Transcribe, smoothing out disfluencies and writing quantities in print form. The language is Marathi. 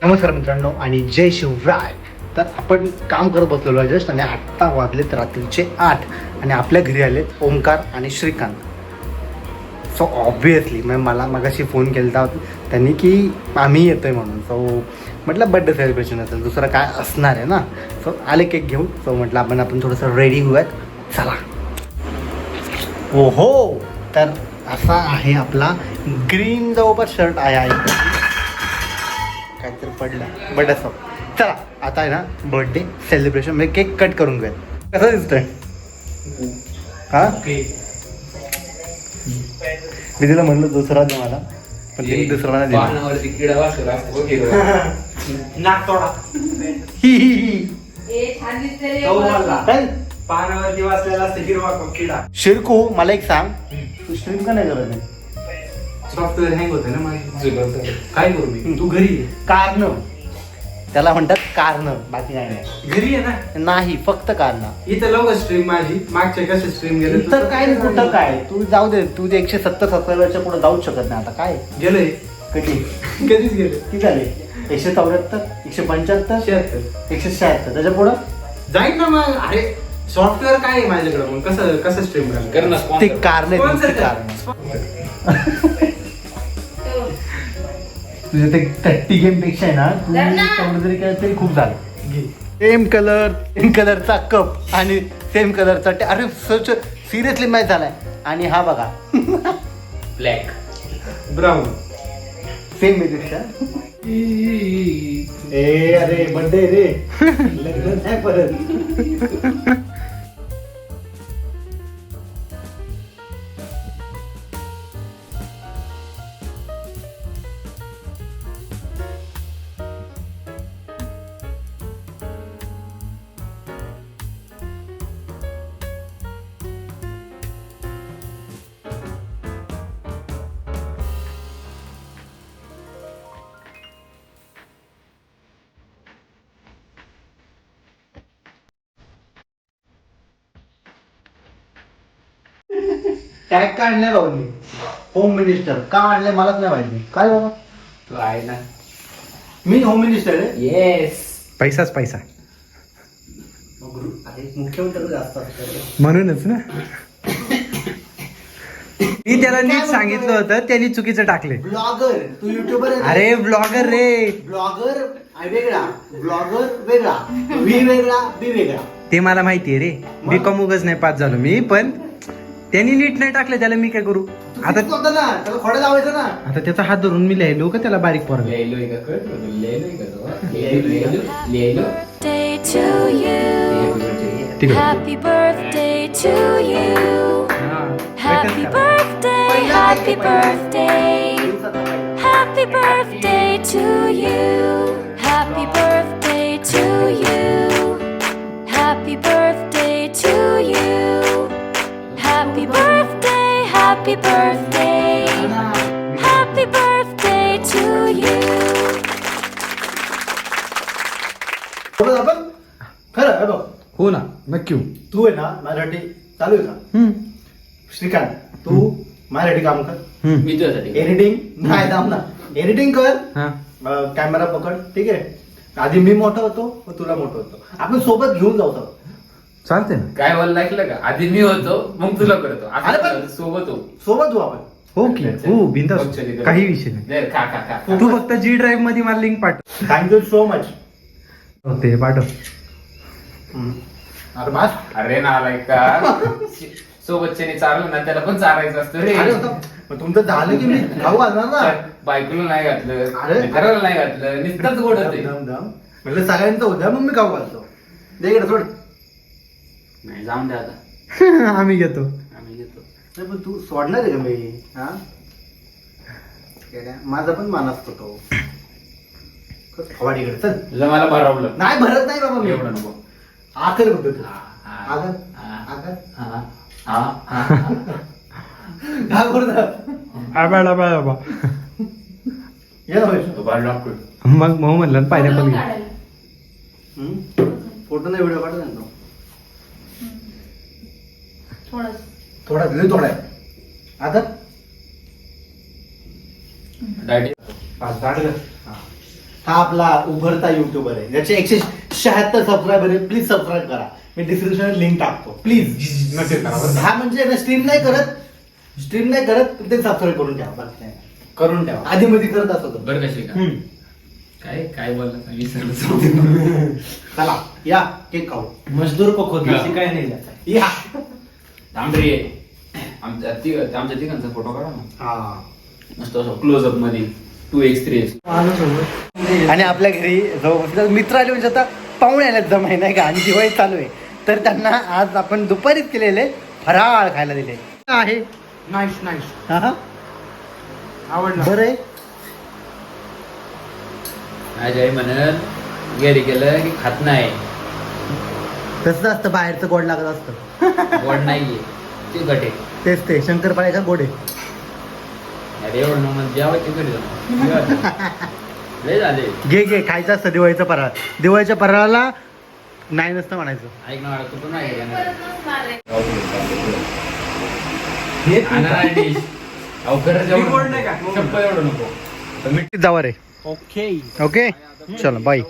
नमस्कार मित्रांनो आणि जय शिवराय. तर आपण काम करत बसलेलो आहे जस्ट आणि 8 वाजलेत रात्रीचे 8 आणि आपल्या घरी आलेत ओमकार आणि श्रीकांत. सो ऑब्वियसली मला मगाशी फोन केला होता त्यांनी की आम्ही येतो आहे म्हणून. सो म्हटलं बड्डे सेलिब्रेशन असेल, दुसरं काय असणार आहे ना. सो आले केक घेऊन. सो म्हटलं आपण थोडंसं रेडी होऊयात, चला. ओहो, तर असा आहे आपला ग्रीन जवळपास शर्ट आहे काहीतरी पडलं बट असं. चला आता आहे ना बर्थडे सेलिब्रेशन म्हणजे केक कट करून घेऊयात. कसं दिसतंय हा? मी तिला म्हणलं दुसरा दे मला, पण तिने दुसरा नाही दिला. पानावरती वाचलेला असतं हिरवा किडा. शिरकू मला एक सांग, तू स्ट्रीम का नाही करत आहे? सॉफ्टवेअर हँग होतं ना माझी. काय करू मी? तू घरी आहे. कारण त्याला म्हणतात कारण, बाकी काय नाही. घरी आहे ना? नाही, फक्त कारण. इथं लवकर स्ट्रीम माझी मागच्या कसे स्ट्रीम गेले तर काय नाही, कुठं काय तू जाऊ दे. तू 170-70 पुढे जाऊच शकत नाही. आता काय गेलंय कधी कधीच गेले. किती झाले? 174, 175, 76 176. त्याच्या पुढं जाईल ना मग. अरे सॉफ्टवेअर काय आहे माझ्याकडे, मग कसं स्ट्रीम करणार? ते कारण तुझे ते 30 गेम पेक्षा आहे ना, तू तेवढं जरी केलं तरी खूप झालं. सेम कलरचा कप आणि सेम कलरचा अरे सच सिरियसली मॅच झालाय. आणि हा बघा ब्लॅक ब्राऊन सेम पेक्षा. ए अरे बर्थडे रे, लग्न नाही परत. टॅग का आणलाय बाबा मी? होम मिनिस्टर का आणलंय मलाच नाही माहिती. काय बाबा तू आहे ना? मी होम मिनिस्टर आहे. येस. पैसाच पैसा अरे मुख्यमंत्री जास्त असतात म्हणूनच ना. मी त्याला नीट सांगितलं होतं, त्यांनी चुकीचं टाकले. ब्लॉगर, तू युट्यूबर आहे. अरे ब्लॉगर रे, ब्लॉगर वेगळा, ब्लॉगर वेगळा, व्ही वेगळा, बी वेगळा. ते मला माहितीये रे. बीकॉम उगच नाही पास झालो मी, पण त्यांनी नीट नाही टाकलं, त्याला मी काय करू आता? होतं ना त्याला खोडं लावायचं ना. आता त्याचा हात धरून मी लिहायलो का त्याला बारीक पोरगा? लिहिलोय का? Day to you. ठीक आहे. Happy birthday to you. Happy birthday, happy birthday. Happy birthday to you. Happy birthday to you. Happy birthday to you. Happy birthday, happy birthday. Happy birthday to you. आपण खरं आहे बघ. हो ना, नक्की हो. तू आहे ना माझ्यासाठी चालू आहे का? श्रीकांत तू माझ्यासाठी काम कर. मी तुझ्यासाठी एडिटिंग नाही दाम ना, एडिटिंग कर. हा. कॅमेरा पकड, ठीक आहे. आधी मी मोठा होतो मग तुला मोठं होतो, आपण सोबत घेऊन जाऊ सगळं. चालते ना. काय बोलला ऐकलं का? आधी मी होतो मग तुला करतो. अरे पण- आता सोबत हो. सोबत होऊ आपण. हो की हो, बिंदास, काही विषय नाही. दे, खा खा खा तू फक्त जी ड्राईव्ह मध्ये मला लिंक पाठव. Thank you so much. ते पाठव. अरे बास. अरे नालाय का सोबतच्याने चाललं ना, त्याला पण चारायचं असतं रे. अरे होतं. मग तुमचं झालं की मी खाऊ घालणार ना. बायकोला नाही घातलं, अरे. घराला नाही घातलं, नुसतंच गोड होते. दम दम. म्हटलं सगळ्यांचं उद्या मग मी खाऊ घालतो. दे इकडे सोड. नाही जाऊन द्या आता, आम्ही घेतो. आम्ही घेतो. नाही पण तू सोडणार आहे का मी? हा काय? माझा पण मान असतो तो. खवाडीकडे चल. तुझं मला भरवलं. नाही भरत नाही बाबा मी. एवढं नको. आकर बघतो तू. हा, आकर हा, आकर हा, हा, हा. काय करतो? आबा आबा आबा. ये ना वैश. तो बाळ डॉक्टर. मग मग म्हणलं पायनॅपल घे. फोटो नाही, व्हिडिओ काढतो ना तो. थोडं थोडा आहे आता. डायटी पाच झाडलं. हा आपला उभरता युट्यूबर आहे ज्याचे 176 सबस्क्रायबर आहे. प्लीज सबस्क्राईब करा. मी डिस्क्रिप्शन लिंक टाकतो प्लीज. नक्की करा बरं. हा म्हणजे स्ट्रीम नाही करत ते सबस्क्राईब करून ठेवा. बस नाही. करून ठेवा. आधी मध्ये करत असतो. बरं कशी का हम्म. काय काय बोलला विसरलं. चला या केक खाऊ. मजदूर को खोद हा. काय नाही जाता. या तांबरे आमच्या तिघांचा फोटो काढा ना हा. मस्त असं क्लोजअप मध्ये 2x 3x. आणि आपल्या घरी जो मित्र आले म्हणजे आता पाहुणे आलेत जमाय नाही का आणि दिवाळी चालू आहे तर त्यांना आज आपण दुपारीच केलेले फराळ खायला दिले आहे. Nice nice. हा हा आवडला. बरं आहे. माझी आई म्हणत घरी गेलं की खात नाही तसंच असतं बाहेरचं गोड लागत असतं. गोड नाहीये ते घटे. तेच ते शंकरपाळ्याचा गोड आहे. अरे एवढं ना मग जेवायचे घरी जाऊन. लय झाले. घे खायचं असतं दिवाळीचं फराळ. दिवाळीच्या फराळाला नाही नसतं म्हणायचं. ऐक ना तू पण नाही हे एवढं गोड नाही का? नको. जावा रे. ओके. ओके चलो बाय.